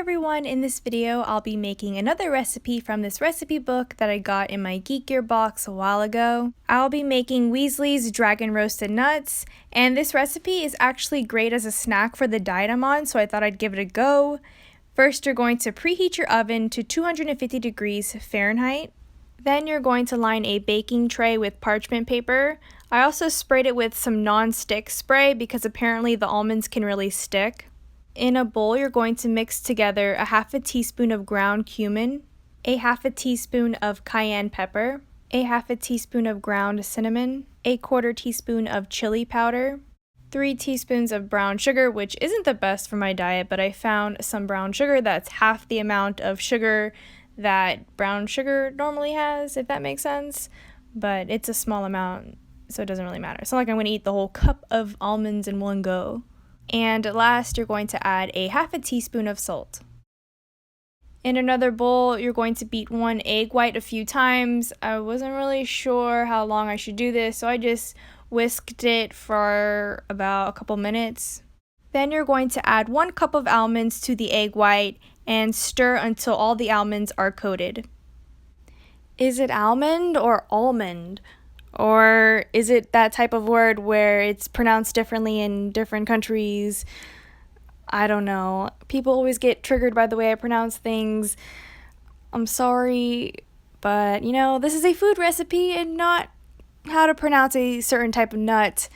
everyone, in this video I'll be making another recipe from this recipe book that I got in my Geek Gear box a while ago. I'll be making Weasley's Dragon Roasted Nuts, and this recipe is actually great as a snack for the diet I'm on, so I thought I'd give it a go. First, you're going to preheat your oven to 250 degrees Fahrenheit. Then you're going to line a baking tray with parchment paper. I also sprayed it with some non-stick spray because apparently the almonds can really stick. In a bowl, you're going to mix together a half a teaspoon of ground cumin, a half a teaspoon of cayenne pepper, a half a teaspoon of ground cinnamon, a quarter teaspoon of chili powder, 3 teaspoons of brown sugar, which isn't the best for my diet, but I found some brown sugar that's half the amount of sugar that brown sugar normally has, if that makes sense. But it's a small amount, so it doesn't really matter. It's not like I'm going to eat the whole cup of almonds in one go. And last, you're going to add a half a teaspoon of salt. In another bowl, you're going to beat 1 egg white a few times. I wasn't really sure how long I should do this, so I just whisked it for about a couple minutes. Then you're going to add 1 cup of almonds to the egg white and stir until all the almonds are coated. Is it almond or almond? Or is it that type of word where it's pronounced differently in different countries? I don't know. People always get triggered by the way I pronounce things. I'm sorry, but this is a food recipe and not how to pronounce a certain type of nut.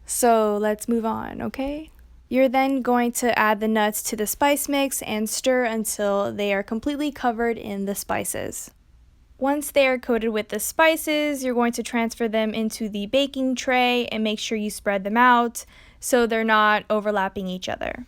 So let's move on, okay? You're then going to add the nuts to the spice mix and stir until they are completely covered in the spices. Once they are coated with the spices, you're going to transfer them into the baking tray and make sure you spread them out so they're not overlapping each other.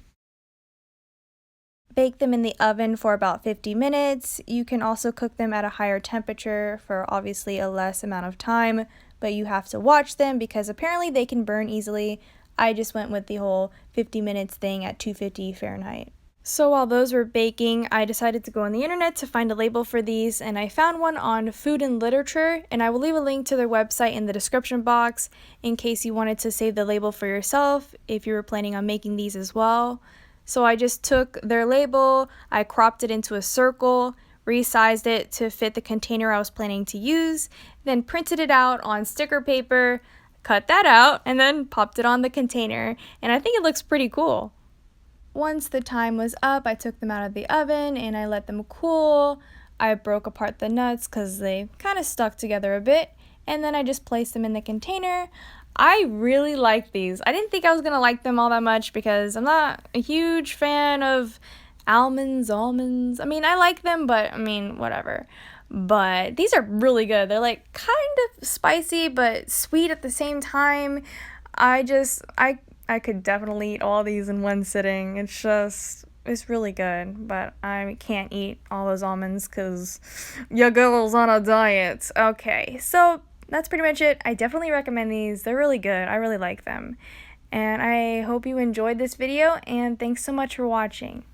Bake them in the oven for about 50 minutes. You can also cook them at a higher temperature for obviously a less amount of time, but you have to watch them because apparently they can burn easily. I just went with the whole 50 minutes thing at 250 Fahrenheit. So while those were baking, I decided to go on the internet to find a label for these, and I found one on Food and Literature, and I will leave a link to their website in the description box in case you wanted to save the label for yourself if you were planning on making these as well. So I just took their label, I cropped it into a circle, resized it to fit the container I was planning to use, then printed it out on sticker paper, cut that out, and then popped it on the container, and I think it looks pretty cool. Once the time was up, I took them out of the oven and I let them cool. I broke apart the nuts because they kind of stuck together a bit, and then I just placed them in the container. I really like these. I didn't think I was going to like them all that much because I'm not a huge fan of almonds. I mean, I like them, but whatever. But these are really good. They're like kind of spicy but sweet at the same time. I could definitely eat all these in one sitting. It's really good, but I can't eat all those almonds because your girl's on a diet. Okay, so that's pretty much it. I definitely recommend these. They're really good. I really like them. And I hope you enjoyed this video, and thanks so much for watching.